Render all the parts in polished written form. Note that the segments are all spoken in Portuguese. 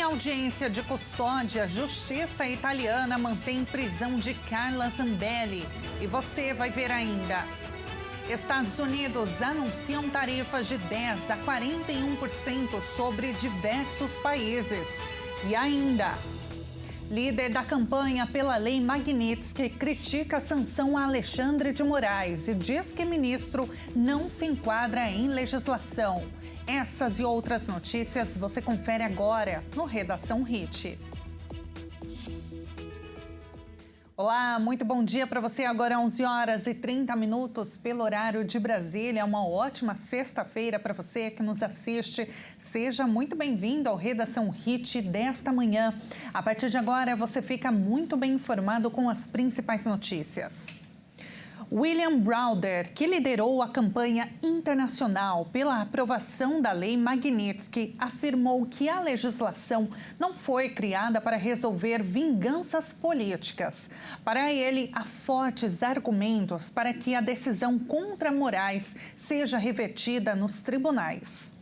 Em audiência de custódia, a justiça italiana mantém prisão de Carla Zambelli. E você vai ver ainda. Estados Unidos anunciam tarifas de 10% a 41% sobre diversos países. E ainda, líder da campanha pela Lei Magnitsky critica a sanção a Alexandre de Moraes e diz que ministro não se enquadra em legislação. Essas e outras notícias você confere agora no Redação Hit. Olá, muito bom dia para você. Agora 11h30 pelo horário de Brasília. Uma ótima sexta-feira para você que nos assiste. Seja muito bem-vindo ao Redação Hit desta manhã. A partir de agora você fica muito bem informado com as principais notícias. William Browder, que liderou a campanha internacional pela aprovação da Lei Magnitsky, afirmou que a legislação não foi criada para resolver vinganças políticas. Para ele, há fortes argumentos para que a decisão contra Moraes seja revertida nos tribunais.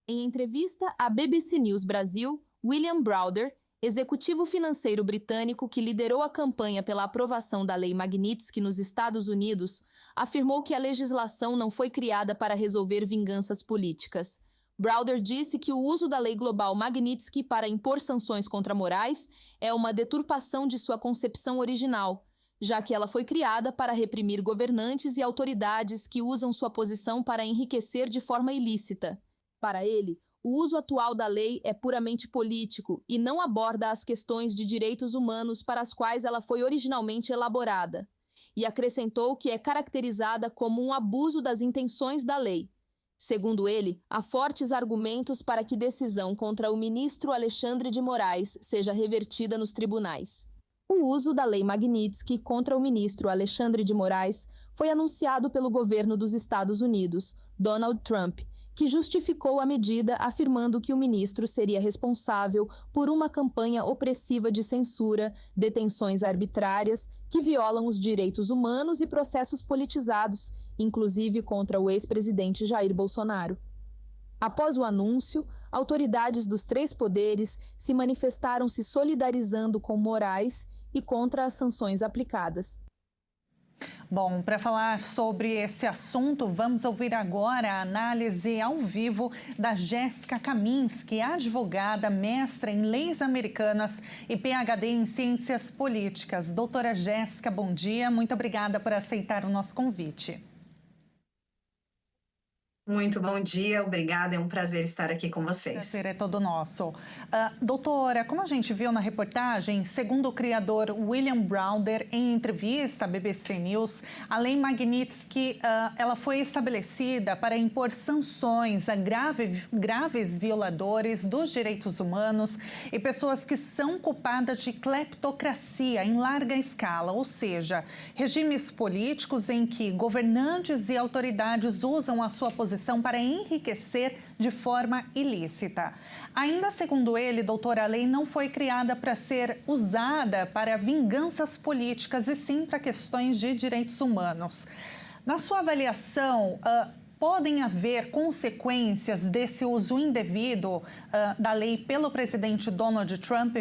Em entrevista à BBC News Brasil, William Browder, executivo financeiro britânico que liderou a campanha pela aprovação da Lei Magnitsky nos Estados Unidos, afirmou que a legislação não foi criada para resolver vinganças políticas. Browder disse que o uso da Lei Global Magnitsky para impor sanções contra Moraes é uma deturpação de sua concepção original, já que ela foi criada para reprimir governantes e autoridades que usam sua posição para enriquecer de forma ilícita. Para ele, o uso atual da lei é puramente político e não aborda as questões de direitos humanos para as quais ela foi originalmente elaborada, e acrescentou que é caracterizada como um abuso das intenções da lei. Segundo ele, há fortes argumentos para que decisão contra o ministro Alexandre de Moraes seja revertida nos tribunais. O uso da Lei Magnitsky contra o ministro Alexandre de Moraes foi anunciado pelo governo dos Estados Unidos, Donald Trump, que justificou a medida afirmando que o ministro seria responsável por uma campanha opressiva de censura, detenções arbitrárias que violam os direitos humanos e processos politizados, inclusive contra o ex-presidente Jair Bolsonaro. Após o anúncio, autoridades dos três poderes se manifestaram se solidarizando com Moraes e contra as sanções aplicadas. Bom, para falar sobre esse assunto, vamos ouvir agora a análise ao vivo da Jéssica Kaminski, advogada, mestra em leis americanas e PhD em ciências políticas. Doutora Jéssica, bom dia. Muito obrigada por aceitar o nosso convite. Muito bom dia, obrigada, é um prazer estar aqui com vocês. O prazer é todo nosso. Doutora, como a gente viu na reportagem, segundo o criador William Browder, em entrevista à BBC News, a Lei Magnitsky ela foi estabelecida para impor sanções a graves violadores dos direitos humanos e pessoas que são culpadas de cleptocracia em larga escala, ou seja, regimes políticos em que governantes e autoridades usam a sua posição para enriquecer de forma ilícita. Ainda segundo ele, doutora, a lei não foi criada para ser usada para vinganças políticas e sim para questões de direitos humanos. Na sua avaliação, podem haver consequências desse uso indevido da lei pelo presidente Donald Trump?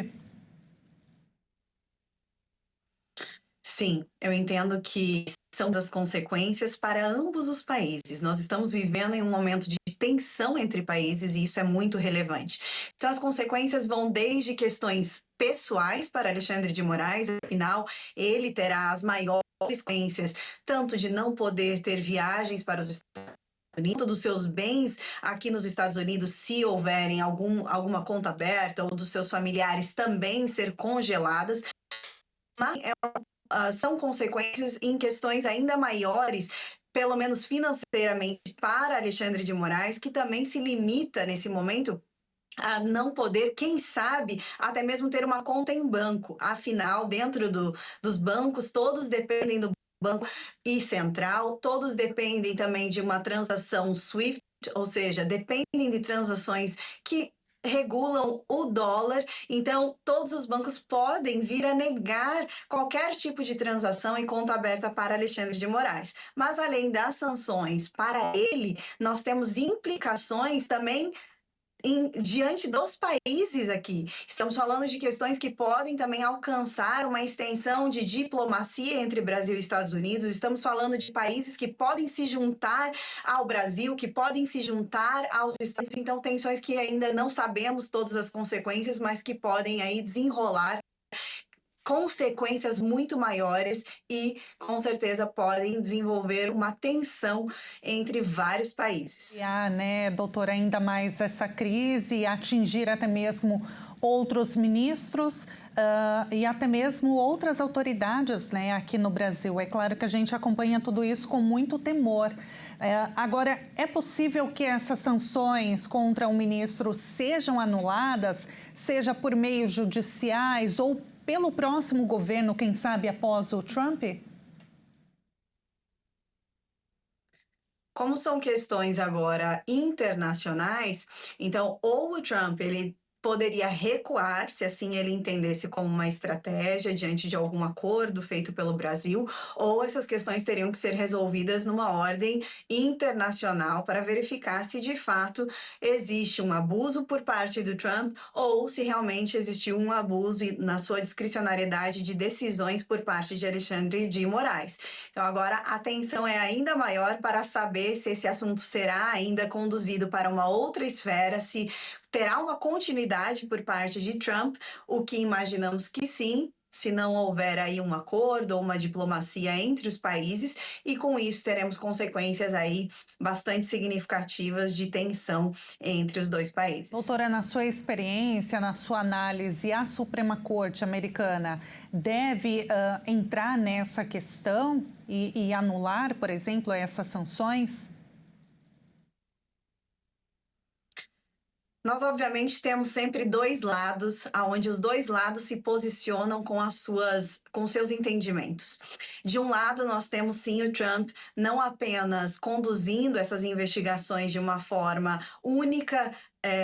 Sim, eu entendo que são as consequências para ambos os países. Nós estamos vivendo em um momento de tensão entre países e isso é muito relevante. Então, as consequências vão desde questões pessoais para Alexandre de Moraes, afinal, ele terá as maiores consequências, tanto de não poder ter viagens para os Estados Unidos, dos seus bens aqui nos Estados Unidos, se houverem alguma conta aberta, ou dos seus familiares também ser congeladas. Mas são consequências em questões ainda maiores, pelo menos financeiramente, para Alexandre de Moraes, que também se limita nesse momento a não poder, quem sabe, até mesmo ter uma conta em banco. Afinal, dentro dos bancos, todos dependem do banco e central, todos dependem também de uma transação SWIFT, ou seja, dependem de transações que regulam o dólar, então todos os bancos podem vir a negar qualquer tipo de transação em conta aberta para Alexandre de Moraes. Mas além das sanções para ele, nós temos implicações também diante dos países aqui. Estamos falando de questões que podem também alcançar uma extensão de diplomacia entre Brasil e Estados Unidos. Estamos falando de países que podem se juntar ao Brasil, que podem se juntar aos Estados Unidos. Então, tensões que ainda não sabemos todas as consequências, mas que podem aí desenrolar consequências muito maiores e, com certeza, podem desenvolver uma tensão entre vários países. Né, doutora, ainda mais essa crise atingir até mesmo outros ministros e até mesmo outras autoridades, né, aqui no Brasil. É claro que a gente acompanha tudo isso com muito temor. Agora, é possível que essas sanções contra o ministro sejam anuladas, seja por meios judiciais ou pelo próximo governo, quem sabe após o Trump? Como são questões agora internacionais, então ou o Trump ele poderia recuar, se assim ele entendesse como uma estratégia diante de algum acordo feito pelo Brasil, ou essas questões teriam que ser resolvidas numa ordem internacional para verificar se de fato existe um abuso por parte do Trump ou se realmente existiu um abuso na sua discricionariedade de decisões por parte de Alexandre de Moraes. Então agora a tensão é ainda maior para saber se esse assunto será ainda conduzido para uma outra esfera, se terá uma continuidade por parte de Trump, o que imaginamos que sim, se não houver aí um acordo ou uma diplomacia entre os países, e com isso teremos consequências aí bastante significativas de tensão entre os dois países. Doutora, na sua experiência, na sua análise, a Suprema Corte americana deve entrar nessa questão e anular, por exemplo, essas sanções? Nós, obviamente, temos sempre dois lados, onde os dois lados se posicionam com seus entendimentos. De um lado, nós temos, sim, o Trump não apenas conduzindo essas investigações de uma forma única,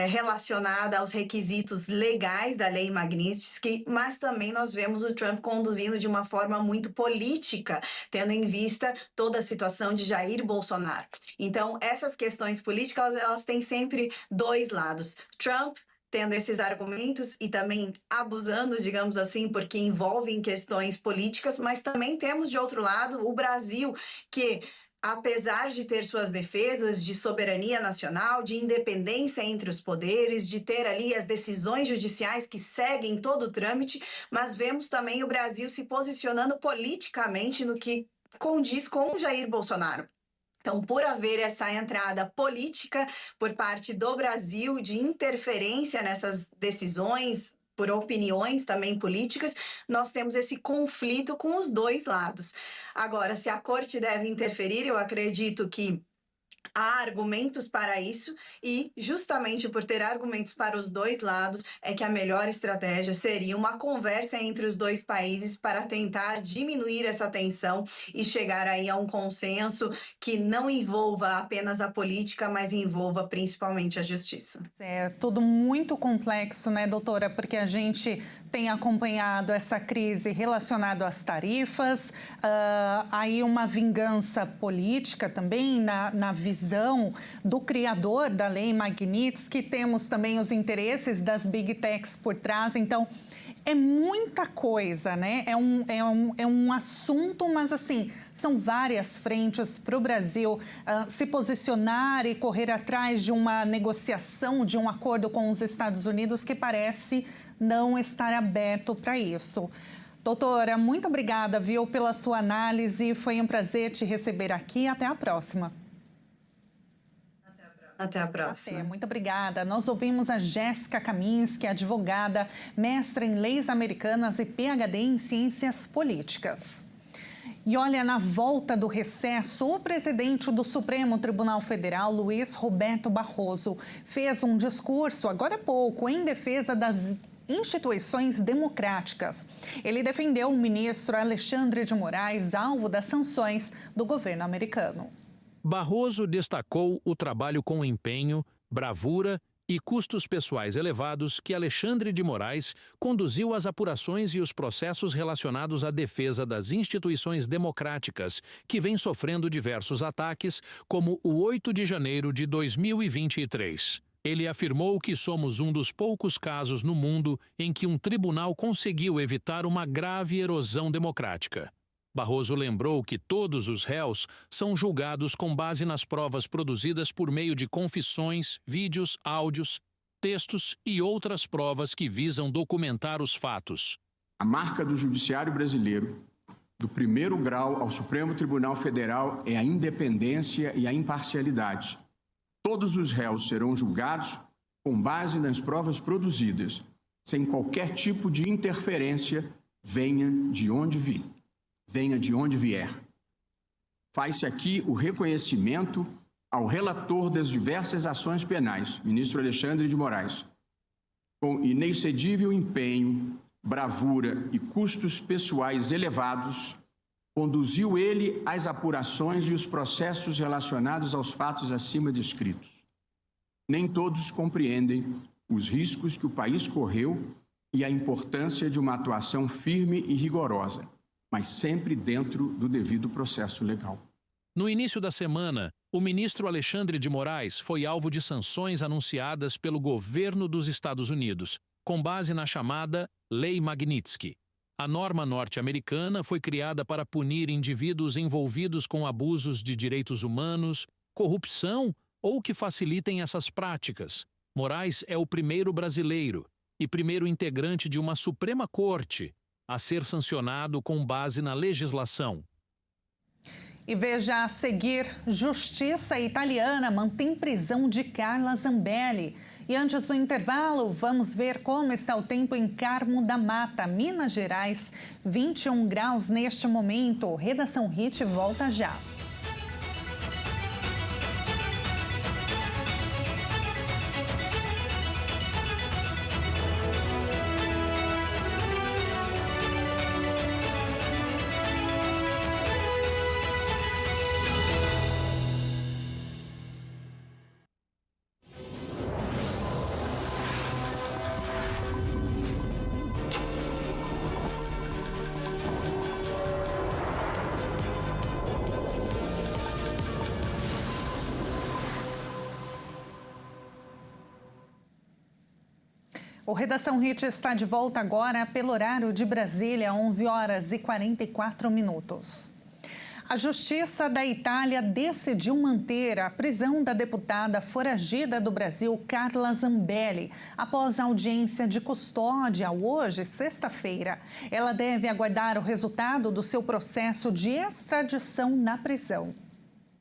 relacionada aos requisitos legais da Lei Magnitsky, mas também nós vemos o Trump conduzindo de uma forma muito política, tendo em vista toda a situação de Jair Bolsonaro. Então, essas questões políticas, elas têm sempre dois lados. Trump tendo esses argumentos e também abusando, digamos assim, porque envolvem questões políticas, mas também temos, de outro lado, o Brasil, que apesar de ter suas defesas de soberania nacional, de independência entre os poderes, de ter ali as decisões judiciais que seguem todo o trâmite, mas vemos também o Brasil se posicionando politicamente no que condiz com Jair Bolsonaro. Então, por haver essa entrada política por parte do Brasil, de interferência nessas decisões, por opiniões também políticas, nós temos esse conflito com os dois lados. Agora, se a corte deve interferir, eu acredito que há argumentos para isso e, justamente por ter argumentos para os dois lados, é que a melhor estratégia seria uma conversa entre os dois países para tentar diminuir essa tensão e chegar aí a um consenso que não envolva apenas a política, mas envolva principalmente a justiça. É tudo muito complexo, né, doutora? Porque a gente tem acompanhado essa crise relacionada às tarifas, aí uma vingança política também na visão do criador da Lei Magnitsky, temos também os interesses das Big Techs por trás, então é muita coisa, né? É um assunto, mas assim, são várias frentes para o Brasil se posicionar e correr atrás de uma negociação, de um acordo com os Estados Unidos que parece não estar aberto para isso. Doutora, muito obrigada, viu, pela sua análise. Foi um prazer te receber aqui. Até a próxima. Até a próxima. Muito obrigada. Nós ouvimos a Jéssica Kaminski, advogada, mestra em leis americanas e PhD em ciências políticas. E olha, na volta do recesso, o presidente do Supremo Tribunal Federal, Luiz Roberto Barroso, fez um discurso, agora há pouco, em defesa das instituições democráticas. Ele defendeu o ministro Alexandre de Moraes, alvo das sanções do governo americano. Barroso destacou o trabalho com empenho, bravura e custos pessoais elevados que Alexandre de Moraes conduziu às apurações e os processos relacionados à defesa das instituições democráticas, que vem sofrendo diversos ataques, como o 8 de janeiro de 2023. Ele afirmou que somos um dos poucos casos no mundo em que um tribunal conseguiu evitar uma grave erosão democrática. Barroso lembrou que todos os réus são julgados com base nas provas produzidas por meio de confissões, vídeos, áudios, textos e outras provas que visam documentar os fatos. A marca do Judiciário brasileiro, do primeiro grau ao Supremo Tribunal Federal, é a independência e a imparcialidade. Todos os réus serão julgados com base nas provas produzidas, sem qualquer tipo de interferência, venha de onde vier. Faz-se aqui o reconhecimento ao relator das diversas ações penais, ministro Alexandre de Moraes, com inexcedível empenho, bravura e custos pessoais elevados, conduziu ele as apurações e os processos relacionados aos fatos acima descritos. Nem todos compreendem os riscos que o país correu e a importância de uma atuação firme e rigorosa, mas sempre dentro do devido processo legal. No início da semana, o ministro Alexandre de Moraes foi alvo de sanções anunciadas pelo governo dos Estados Unidos, com base na chamada Lei Magnitsky. A norma norte-americana foi criada para punir indivíduos envolvidos com abusos de direitos humanos, corrupção ou que facilitem essas práticas. Moraes é o primeiro brasileiro e primeiro integrante de uma Suprema Corte a ser sancionado com base na legislação. E veja a seguir, Justiça italiana mantém prisão de Carla Zambelli. E antes do intervalo, vamos ver como está o tempo em Carmo da Mata, Minas Gerais. 21 graus neste momento. Redação Hit volta já. O Redação Hit está de volta agora pelo horário de Brasília, 11 horas e 44 minutos. A Justiça da Itália decidiu manter a prisão da deputada foragida do Brasil, Carla Zambelli, após a audiência de custódia hoje, sexta-feira. Ela deve aguardar o resultado do seu processo de extradição na prisão.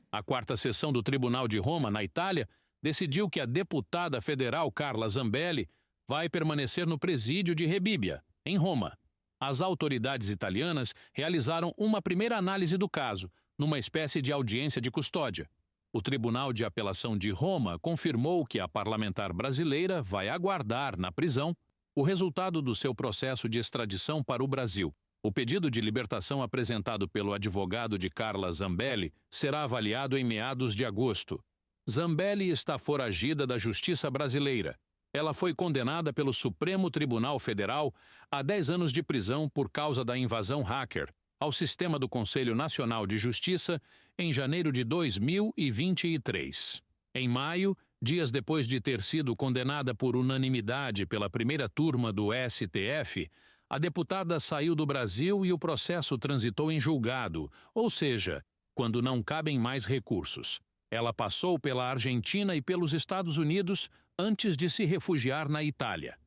A quarta sessão do Tribunal de Roma, na Itália, decidiu que a deputada federal Carla Zambelli vai permanecer no presídio de Rebibbia, em Roma. As autoridades italianas realizaram uma primeira análise do caso, numa espécie de audiência de custódia. O Tribunal de Apelação de Roma confirmou que a parlamentar brasileira vai aguardar, na prisão, o resultado do seu processo de extradição para o Brasil. O pedido de libertação apresentado pelo advogado de Carla Zambelli será avaliado em meados de agosto. Zambelli está foragida da Justiça brasileira. Ela foi condenada pelo Supremo Tribunal Federal a 10 anos de prisão por causa da invasão hacker ao sistema do Conselho Nacional de Justiça em janeiro de 2023. Em maio, dias depois de ter sido condenada por unanimidade pela primeira turma do STF, a deputada saiu do Brasil e o processo transitou em julgado, ou seja, quando não cabem mais recursos. Ela passou pela Argentina e pelos Estados Unidos antes de se refugiar na Itália.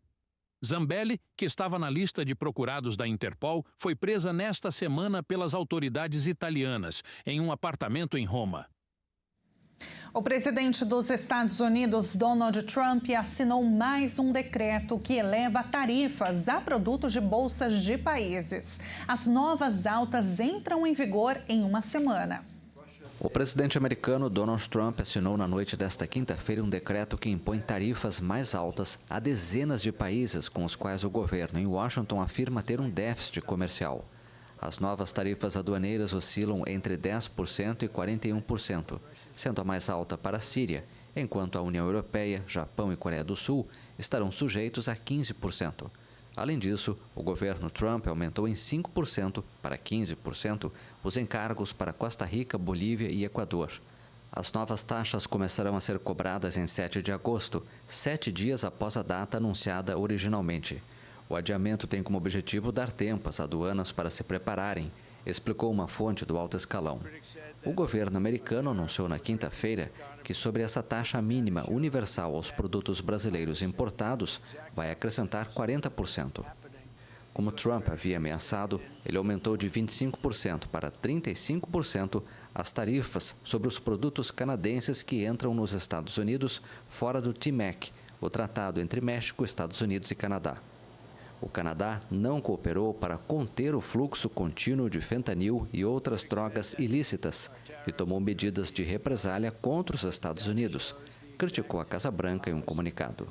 Zambelli, que estava na lista de procurados da Interpol, foi presa nesta semana pelas autoridades italianas, em um apartamento em Roma. O presidente dos Estados Unidos, Donald Trump, assinou mais um decreto que eleva tarifas a produtos de bolsas de países. As novas altas entram em vigor em uma semana. O presidente americano Donald Trump assinou na noite desta quinta-feira um decreto que impõe tarifas mais altas a dezenas de países com os quais o governo em Washington afirma ter um déficit comercial. As novas tarifas aduaneiras oscilam entre 10% e 41%, sendo a mais alta para a Síria, enquanto a União Europeia, Japão e Coreia do Sul estarão sujeitos a 15%. Além disso, o governo Trump aumentou em 5% para 15% os encargos para Costa Rica, Bolívia e Equador. As novas taxas começarão a ser cobradas em 7 de agosto, 7 dias após a data anunciada originalmente. O adiamento tem como objetivo dar tempo às aduanas para se prepararem, explicou uma fonte do alto escalão. O governo americano anunciou na quinta-feira que sobre essa taxa mínima universal aos produtos brasileiros importados vai acrescentar 40%. Como Trump havia ameaçado, ele aumentou de 25% para 35% as tarifas sobre os produtos canadenses que entram nos Estados Unidos fora do TMEC, o tratado entre México, Estados Unidos e Canadá. O Canadá não cooperou para conter o fluxo contínuo de fentanil e outras drogas ilícitas e tomou medidas de represália contra os Estados Unidos, criticou a Casa Branca em um comunicado.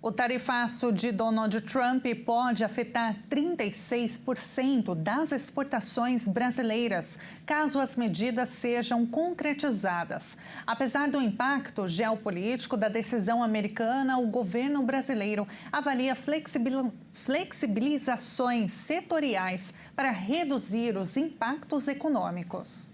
O tarifaço de Donald Trump pode afetar 36% das exportações brasileiras, caso as medidas sejam concretizadas. Apesar do impacto geopolítico da decisão americana, o governo brasileiro avalia flexibilizações setoriais para reduzir os impactos econômicos.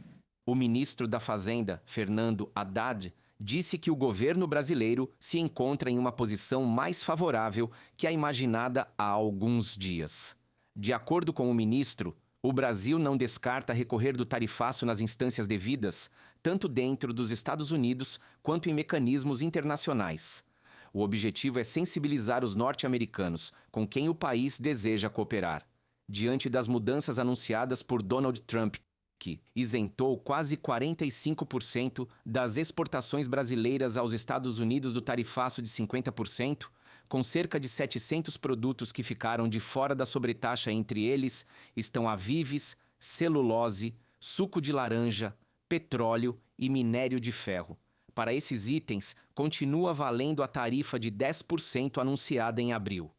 O ministro da Fazenda, Fernando Haddad, disse que o governo brasileiro se encontra em uma posição mais favorável que a imaginada há alguns dias. De acordo com o ministro, o Brasil não descarta recorrer do tarifaço nas instâncias devidas, tanto dentro dos Estados Unidos quanto em mecanismos internacionais. O objetivo é sensibilizar os norte-americanos, com quem o país deseja cooperar. Diante das mudanças anunciadas por Donald Trump, que isentou quase 45% das exportações brasileiras aos Estados Unidos do tarifaço de 50%, com cerca de 700 produtos que ficaram de fora da sobretaxa. Entre eles estão avives, celulose, suco de laranja, petróleo e minério de ferro. Para esses itens, continua valendo a tarifa de 10% anunciada em abril.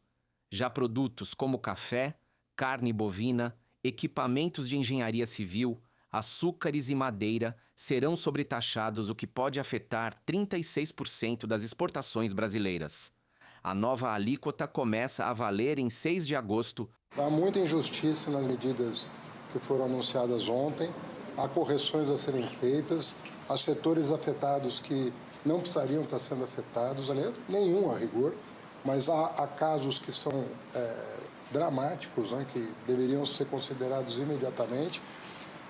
Já produtos como café, carne bovina, equipamentos de engenharia civil, açúcares e madeira serão sobretaxados, o que pode afetar 36% das exportações brasileiras. A nova alíquota começa a valer em 6 de agosto. Há muita injustiça nas medidas que foram anunciadas ontem, há correções a serem feitas, há setores afetados que não precisariam estar sendo afetados, nenhum a rigor, mas há casos que são dramáticos, né, que deveriam ser considerados imediatamente.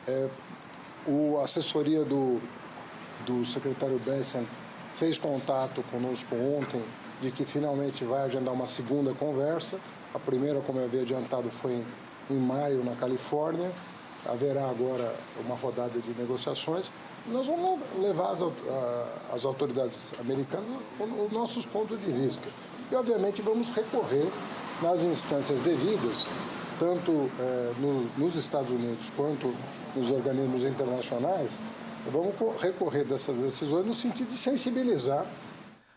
A assessoria do secretário Bessent fez contato conosco ontem de que finalmente vai agendar uma segunda conversa. A primeira, como eu havia adiantado, foi em maio na Califórnia. Haverá agora uma rodada de negociações. Nós vamos levar às autoridades americanas os nossos pontos de vista. E, obviamente, vamos recorrer nas instâncias devidas, tanto nos Estados Unidos quanto nos organismos internacionais. Vamos recorrer dessas decisões no sentido de sensibilizar.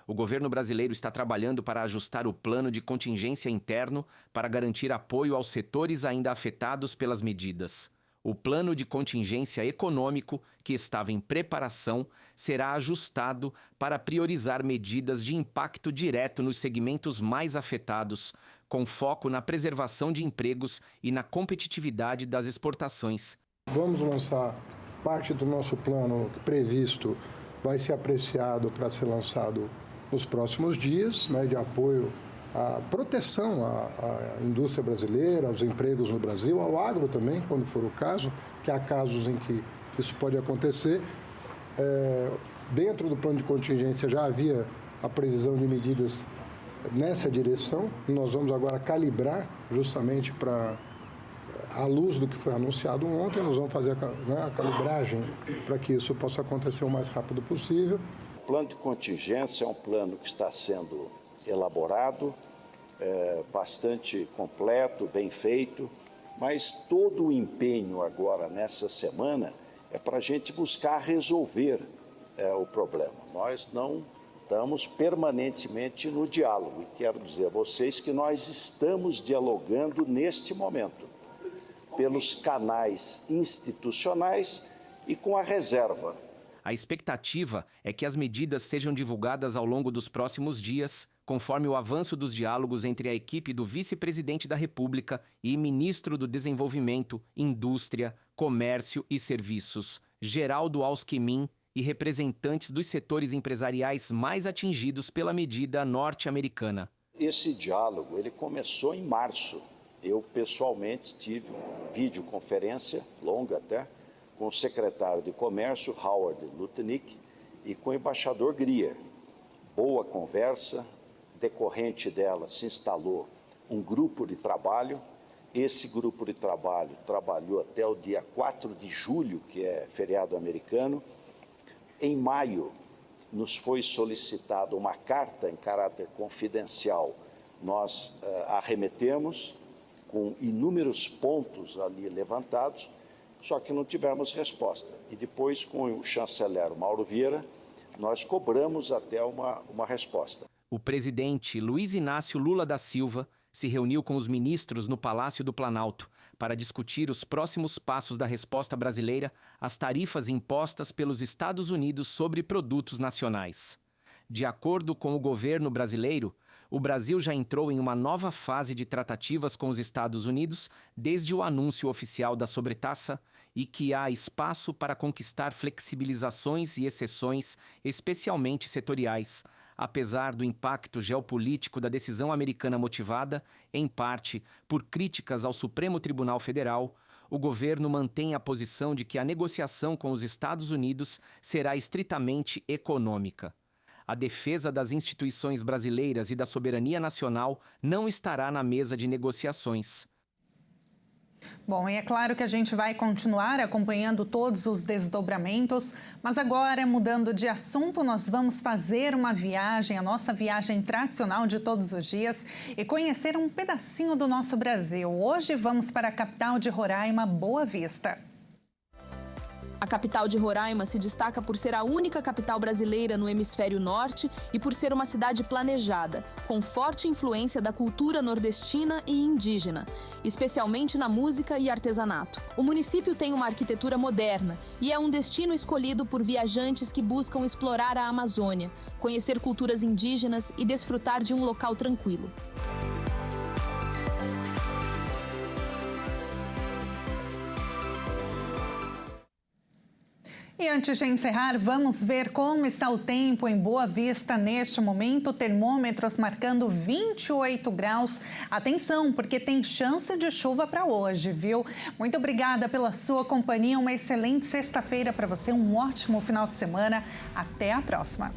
O governo brasileiro está trabalhando para ajustar o plano de contingência interno para garantir apoio aos setores ainda afetados pelas medidas. O plano de contingência econômico, que estava em preparação, será ajustado para priorizar medidas de impacto direto nos segmentos mais afetados, com foco na preservação de empregos e na competitividade das exportações. Vamos lançar parte do nosso plano previsto, vai ser apreciado para ser lançado nos próximos dias, né, de apoio à proteção à indústria brasileira, aos empregos no Brasil, ao agro também, quando for o caso, que há casos em que isso pode acontecer. Dentro do plano de contingência já havia a previsão de medidas nessa direção, e nós vamos agora calibrar justamente à luz do que foi anunciado ontem, nós vamos fazer a calibragem para que isso possa acontecer o mais rápido possível. O plano de contingência é um plano que está sendo elaborado, bastante completo, bem feito, mas todo o empenho agora nessa semana é para a gente buscar resolver o problema. Nós não estamos permanentemente no diálogo, e quero dizer a vocês que nós estamos dialogando neste momento, pelos canais institucionais e com a reserva. A expectativa é que as medidas sejam divulgadas ao longo dos próximos dias, conforme o avanço dos diálogos entre a equipe do vice-presidente da República e ministro do Desenvolvimento, Indústria, Comércio e Serviços, Geraldo Alckmin e representantes dos setores empresariais mais atingidos pela medida norte-americana. Esse diálogo ele começou em março. Eu, pessoalmente, tive uma videoconferência, longa até, com o secretário de Comércio, Howard Lutnick, e com o embaixador Grier. Boa conversa, decorrente dela se instalou um grupo de trabalho. Esse grupo de trabalho trabalhou até o dia 4 de julho, que é feriado americano. Em maio, nos foi solicitada uma carta em caráter confidencial. Nós arremetemos com inúmeros pontos ali levantados, só que não tivemos resposta. E depois, com o chanceler Mauro Vieira, nós cobramos até uma resposta. O presidente Luiz Inácio Lula da Silva se reuniu com os ministros no Palácio do Planalto para discutir os próximos passos da resposta brasileira às tarifas impostas pelos Estados Unidos sobre produtos nacionais. De acordo com o governo brasileiro, o Brasil já entrou em uma nova fase de tratativas com os Estados Unidos desde o anúncio oficial da sobretaxa e que há espaço para conquistar flexibilizações e exceções, especialmente setoriais, apesar do impacto geopolítico da decisão americana motivada, em parte, por críticas ao Supremo Tribunal Federal. O governo mantém a posição de que a negociação com os Estados Unidos será estritamente econômica. A defesa das instituições brasileiras e da soberania nacional não estará na mesa de negociações. Bom, e é claro que a gente vai continuar acompanhando todos os desdobramentos, mas agora, mudando de assunto, nós vamos fazer uma viagem, a nossa viagem tradicional de todos os dias, e conhecer um pedacinho do nosso Brasil. Hoje vamos para a capital de Roraima, Boa Vista. A capital de Roraima se destaca por ser a única capital brasileira no hemisfério norte e por ser uma cidade planejada, com forte influência da cultura nordestina e indígena, especialmente na música e artesanato. O município tem uma arquitetura moderna e é um destino escolhido por viajantes que buscam explorar a Amazônia, conhecer culturas indígenas e desfrutar de um local tranquilo. E antes de encerrar, vamos ver como está o tempo em Boa Vista neste momento. Termômetros marcando 28 graus. Atenção, porque tem chance de chuva para hoje, viu? Muito obrigada pela sua companhia. Uma excelente sexta-feira para você. Um ótimo final de semana. Até a próxima.